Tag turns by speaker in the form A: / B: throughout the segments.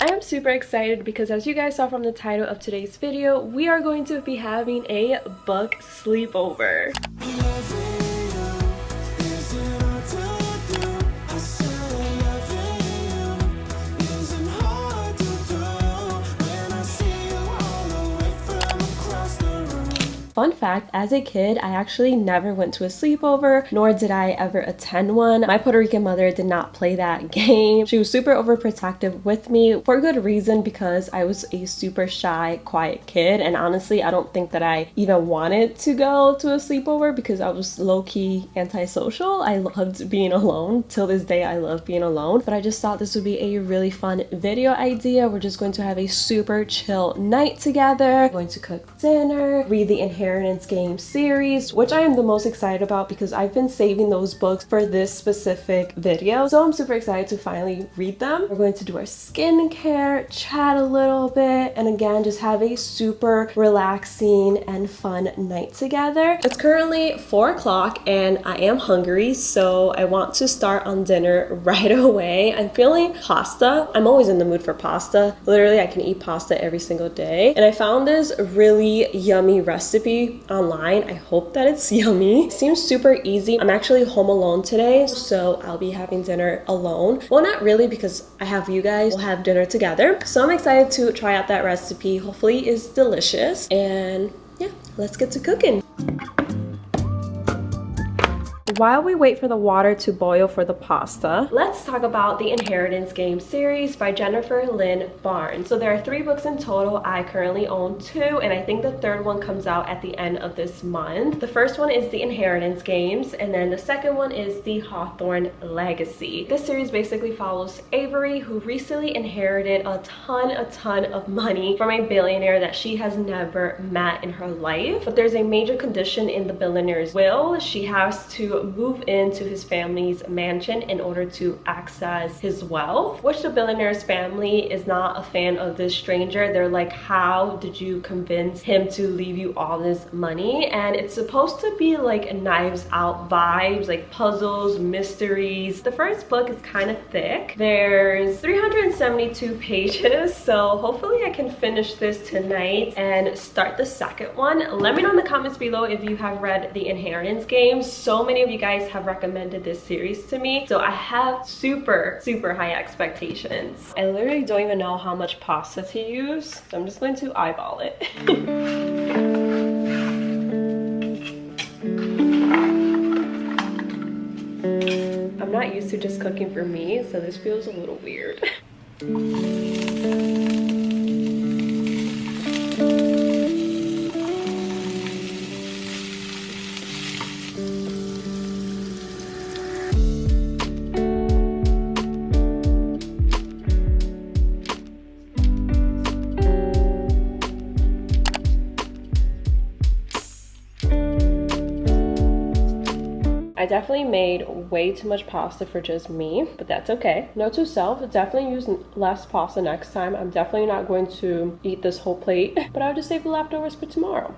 A: I am super excited because as you guys saw from the title of today's video, we are going to be having a book sleepover. Fun fact, as a kid, I actually never went to a sleepover, nor did I ever attend one. My Puerto Rican mother did not play that game. She was super overprotective with me for good reason because I was a super shy, quiet kid. And honestly, I don't think that I even wanted to go to a sleepover because I was low-key antisocial. I loved being alone. Till this day, I love being alone. But I just thought this would be a really fun video idea. We're just going to have a super chill night together. We're going to cook dinner, read the Inheritance Game series, which I am the most excited about because I've been saving those books for this specific video. So I'm super excited to finally read them. We're going to do our skincare, chat a little bit, and again, just have a super relaxing and fun night together. It's currently 4 o'clock and I am hungry, so I want to start on dinner right away. I'm feeling pasta. I'm always in the mood for pasta. Literally, I can eat pasta every single day. And I found this really yummy recipe online. I hope that it's yummy. It seems super easy. I'm actually home alone today, so I'll be having dinner alone. Well, not really because I have you guys. We'll have dinner together. So I'm excited to try out that recipe. Hopefully it's delicious. And yeah, let's get to cooking. While we wait for the water to boil for the pasta, let's talk about the Inheritance Game series by Jennifer Lynn Barnes. So there are 3 books in total. I currently own 2, and I think the 3rd one comes out at the end of this month. The first one is the Inheritance Games, and then the second one is the Hawthorne Legacy. This series basically follows Avery, who recently inherited a ton of money from a billionaire that she has never met in her life. But there's a major condition in the billionaire's will. She has to move into his family's mansion in order to access his wealth, which the billionaire's family is not a fan of this stranger. They're like, how did you convince him to leave you all this money? And it's supposed to be like Knives Out vibes, like puzzles, mysteries. The first book is kind of thick. There's 372 pages, so hopefully I can finish this tonight and start the second one. Let me know in the comments below if you have read the Inheritance Games. So many of you guys have recommended this series to me, so I have super high expectations. I literally don't even know how much pasta to use, so I'm just going to eyeball it. I'm not used to just cooking for me, so this feels a little weird. I definitely made way too much pasta for just me, but that's okay. Note to self, definitely use less pasta next time. I'm definitely not going to eat this whole plate, but I'll just save the leftovers for tomorrow.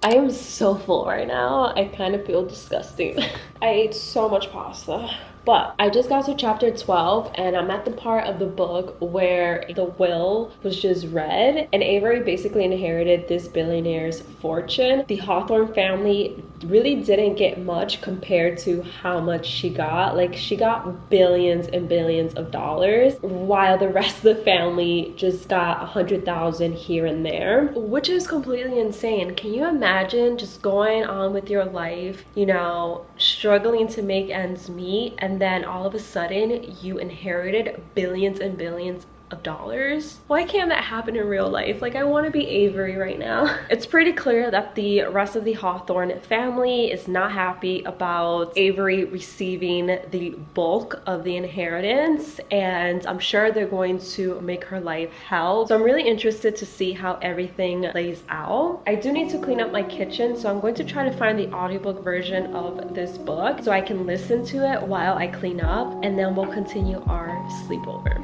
A: I am so full right now. I kind of feel disgusting. I ate so much pasta. But I just got to chapter 12 and I'm at the part of the book where the will was just read and Avery basically inherited this billionaire's fortune. The Hawthorne family really didn't get much compared to how much she got. Like, she got billions and billions of dollars, while the rest of the family just got 100,000 here and there, which is completely insane. Can you imagine just going on with your life, you know, struggling to make ends meet, and then all of a sudden you inherited billions and billions of dollars? Why can't that happen in real life? Like, I want to be Avery right now. It's pretty clear that the rest of the Hawthorne family is not happy about Avery receiving the bulk of the inheritance, and I'm sure they're going to make her life hell. So I'm really interested to see how everything plays out. I do need to clean up my kitchen, so I'm going to try to find the audiobook version of this book so I can listen to it while I clean up, and then we'll continue our sleepover.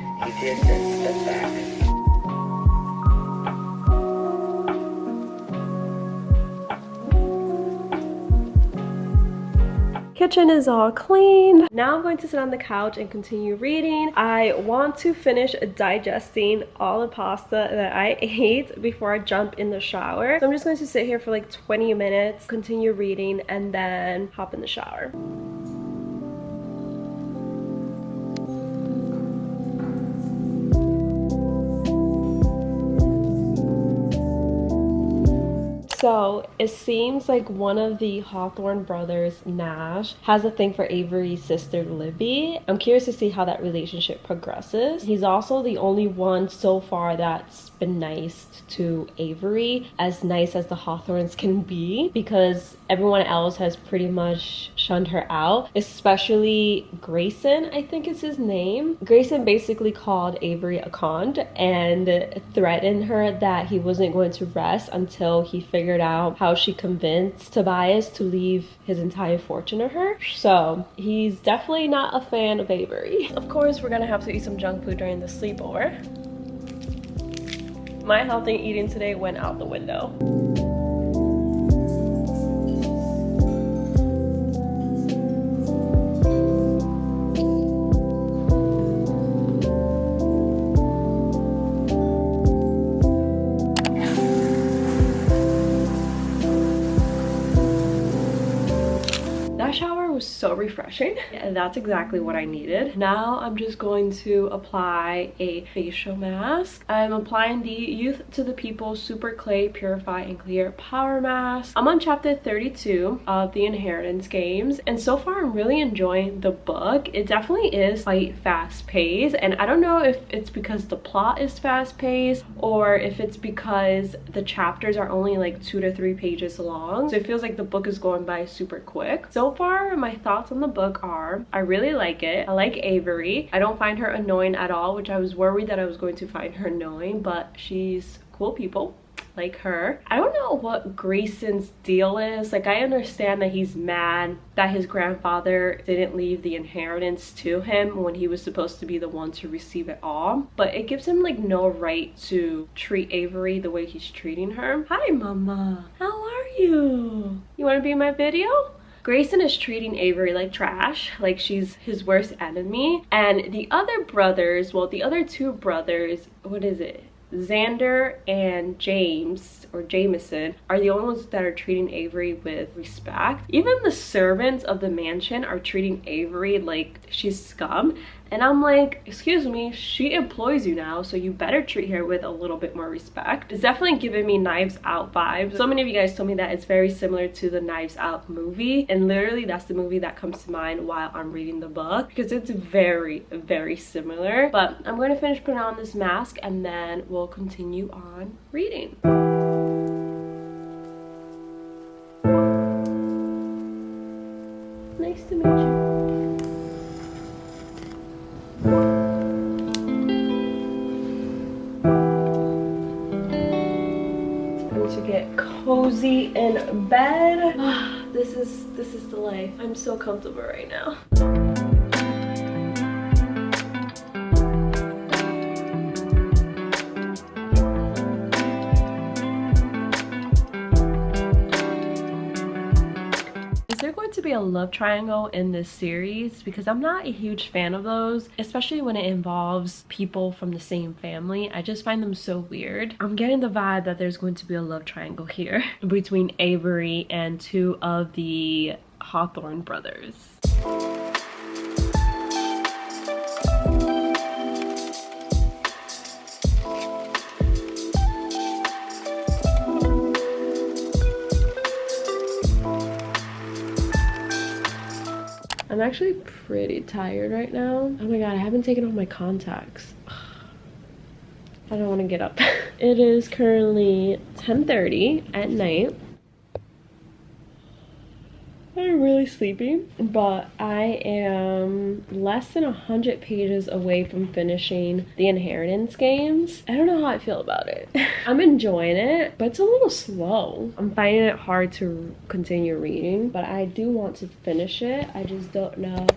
B: Step back.
A: Kitchen is all clean. Now I'm going to sit on the couch and continue reading. I want to finish digesting all the pasta that I ate before I jump in the shower. So I'm just going to sit here for like 20 minutes, continue reading, and then hop in the shower. So it seems like one of the Hawthorne brothers, Nash, has a thing for Avery's sister, Libby. I'm curious to see how that relationship progresses. He's also the only one so far that's been nice to Avery, as nice as the Hawthorns can be, because everyone else has pretty much shunned her out, especially Grayson, I think is his name. Grayson basically called Avery a cunt and threatened her that he wasn't going to rest until he figured out how she convinced Tobias to leave his entire fortune to her. So he's definitely not a fan of Avery. Of course, we're gonna have to eat some junk food during the sleepover. My healthy eating today went out the window. Shower was so refreshing, and that's exactly what I needed. Now I'm just going to apply a facial mask. I'm applying the Youth to the People Super Clay Purify and Clear Power Mask. I'm on chapter 32 of the Inheritance Games, and so far I'm really enjoying the book. It definitely is quite fast-paced, and I don't know if it's because the plot is fast-paced or if it's because the chapters are only like 2 to 3 pages long, so it feels like the book is going by super quick. So far, my thoughts on the book are, I really like it. I like Avery. I don't find her annoying at all, which I was worried that I was going to find her annoying, but she's cool people. Like her. I don't know what Grayson's deal is. Like, I understand that he's mad that his grandfather didn't leave the inheritance to him when he was supposed to be the one to receive it all, but it gives him like no right to treat Avery the way he's treating her. Hi mama, how are you? You want to be in my video? Grayson is treating Avery like trash, like she's his worst enemy. And the other brothers, well, the other two brothers, what is it? Xander and James, or Jameson, are the only ones that are treating Avery with respect. Even the servants of the mansion are treating Avery like she's scum. And I'm like, excuse me, she employs you now, so you better treat her with a little bit more respect. It's definitely giving me Knives Out vibes. So many of you guys told me that it's very similar to the Knives Out movie, and literally that's the movie that comes to mind while I'm reading the book, because it's very, very similar. But I'm going to finish putting on this mask and then we'll continue on reading. Nice to meet you. To get cozy in bed. This is the life. I'm so comfortable right now. Is there going to be a love triangle in this series? Because I'm not a huge fan of those, especially when it involves people from the same family. I just find them so weird. I'm getting the vibe that there's going to be a love triangle here between Avery and two of the Hawthorne brothers. I'm actually pretty tired right now. Oh my god, I haven't taken off my contacts. I don't want to get up. It is currently 10:30 at night. I'm really sleepy, but I am less than 100 pages away from finishing the Inheritance Games. I don't know how I feel about it. I'm enjoying it, but it's a little slow. I'm finding it hard to continue reading, but I do want to finish it. I just don't know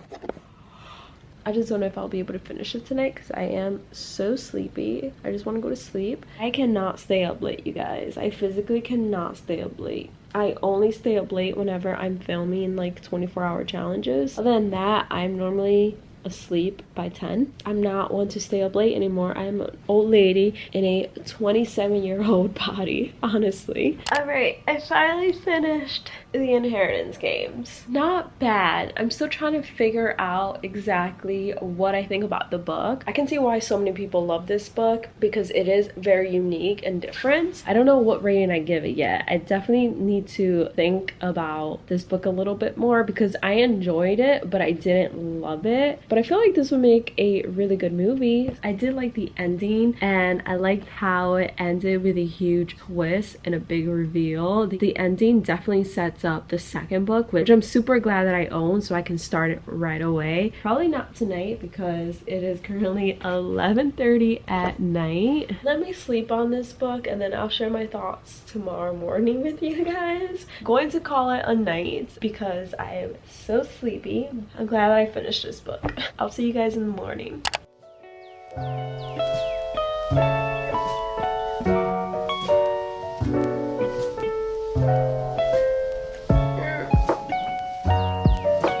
A: if I'll be able to finish it tonight because I am so sleepy. I just want to go to sleep. I cannot stay up late, you guys. I physically cannot stay up late. I only stay up late whenever I'm filming like 24-hour challenges. Other than that, I'm normally asleep by 10. I'm not one to stay up late anymore. I'm an old lady in a 27-year-old body, honestly. Alright, I finally finished the Inheritance Games. Not bad. I'm still trying to figure out exactly what I think about the book. I can see why so many people love this book because it is very unique and different. I don't know what rating I give it yet. I definitely need to think about this book a little bit more because I enjoyed it, but I didn't love it. But I feel like this would make a really good movie. I did like the ending, and I liked how it ended with a huge twist and a big reveal. The ending definitely sets up the second book, which I'm super glad that I own so I can start it right away. Probably not tonight because it is currently 11:30 at night. Let me sleep on this book and then I'll share my thoughts tomorrow morning with you guys. I'm going to call it a night because I am so sleepy. I'm glad that I finished this book. I'll see you guys in the morning.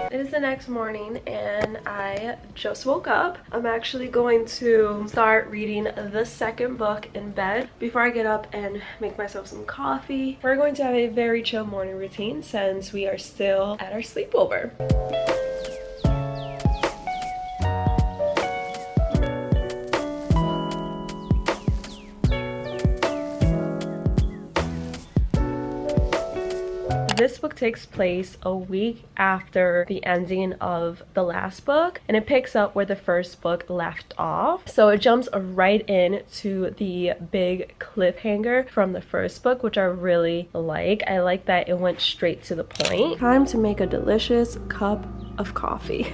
A: It is the next morning and I just woke up. I'm actually going to start reading the second book in bed before I get up and make myself some coffee. We're going to have a very chill morning routine since we are still at our sleepover. This book takes place a week after the ending of the last book, and it picks up where the first book left off. So it jumps right in to the big cliffhanger from the first book, which I really like. I like that it went straight to the point. Time to make a delicious cup of coffee.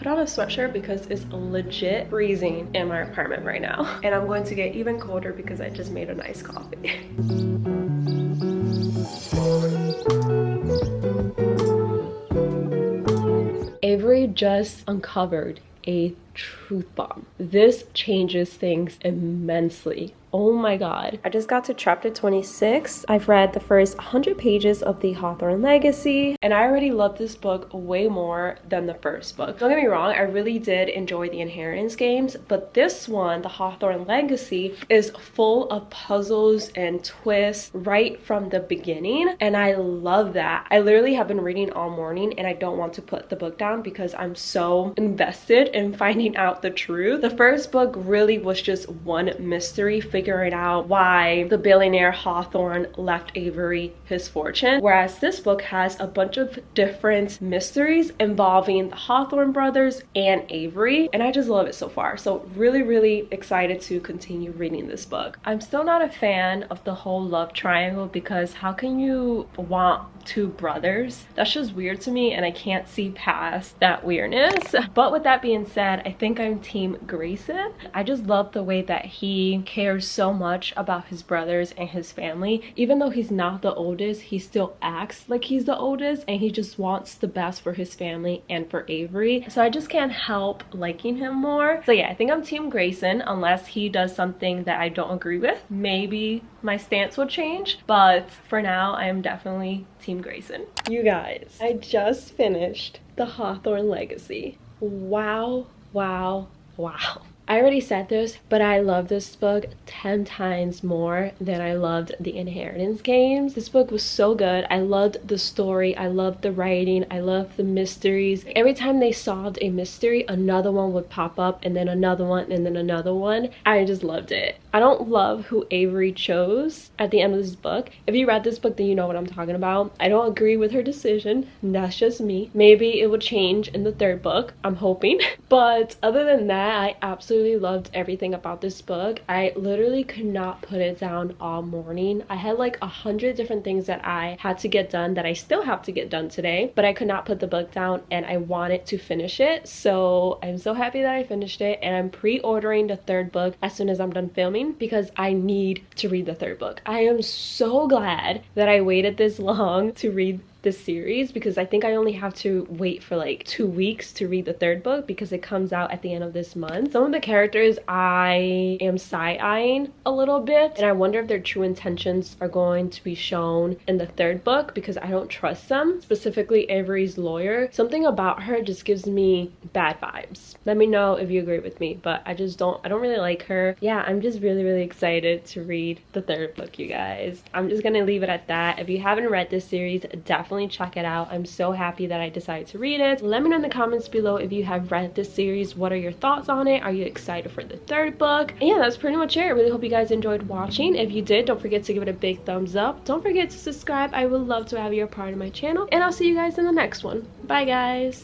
A: On a sweatshirt because it's legit freezing in my apartment right now, and I'm going to get even colder because I just made a nice coffee. Avery just uncovered a truth bomb. This changes things immensely. Oh my god. I just got to chapter 26. I've read the first 100 pages of the Hawthorne Legacy, and I already love this book way more than the first book. Don't get me wrong, I really did enjoy the Inheritance Games, but this one, the Hawthorne Legacy, is full of puzzles and twists right from the beginning, and I love that. I literally have been reading all morning, and I don't want to put the book down because I'm so invested in finding out the truth. The first book really was just one mystery, figuring out why the billionaire Hawthorne left Avery his fortune, whereas this book has a bunch of different mysteries involving the Hawthorne brothers and Avery, and I just love it so far. So really excited to continue reading this book. I'm still not a fan of the whole love triangle because how can you want two brothers? That's just weird to me, and I can't see past that weirdness. But with that being said, I think I'm team Grayson. I just love the way that he cares so much about his brothers and his family. Even though he's not the oldest, he still acts like he's the oldest, and he just wants the best for his family and for Avery. So I just can't help liking him more. So yeah, I think I'm team Grayson unless he does something that I don't agree with. Maybe my stance will change, but for now I am definitely team Grayson. You guys, I just finished the Hawthorne Legacy. Wow. I already said this, but I love this book 10 times more than I loved the Inheritance Games. This book was so good. I loved the story. I loved the writing. I loved the mysteries. Every time they solved a mystery, another one would pop up, and then another one, and then another one. I just loved it. I don't love who Avery chose at the end of this book. If you read this book, then you know what I'm talking about. I don't agree with her decision. That's just me. Maybe it will change in the third book. I'm hoping. But other than that, I absolutely loved everything about this book. I literally could not put it down all morning. I had like 100 different things that I had to get done that I still have to get done today, but I could not put the book down and I wanted to finish it. So I'm so happy that I finished it, and I'm pre-ordering the third book as soon as I'm done filming because I need to read the third book. I am so glad that I waited this long to read this series because I think I only have to wait for like 2 weeks to read the third book because it comes out at the end of this month. Some of the characters I am side-eyeing a little bit, and I wonder if their true intentions are going to be shown in the third book because I don't trust them. Specifically Avery's lawyer. Something about her just gives me bad vibes. Let me know if you agree with me, but I don't really like her. Yeah, I'm just really excited to read the third book, you guys. I'm just gonna leave it at that. If you haven't read this series, definitely check it out. I'm so happy that I decided to read it. Let me know in the comments below if you have read this series. What are your thoughts on it? Are you excited for the third book? And yeah, that's pretty much it. I really hope you guys enjoyed watching. If you did, don't forget to give it a big thumbs up. Don't forget to subscribe. I would love to have you a part of my channel, and I'll see you guys in the next one. Bye guys.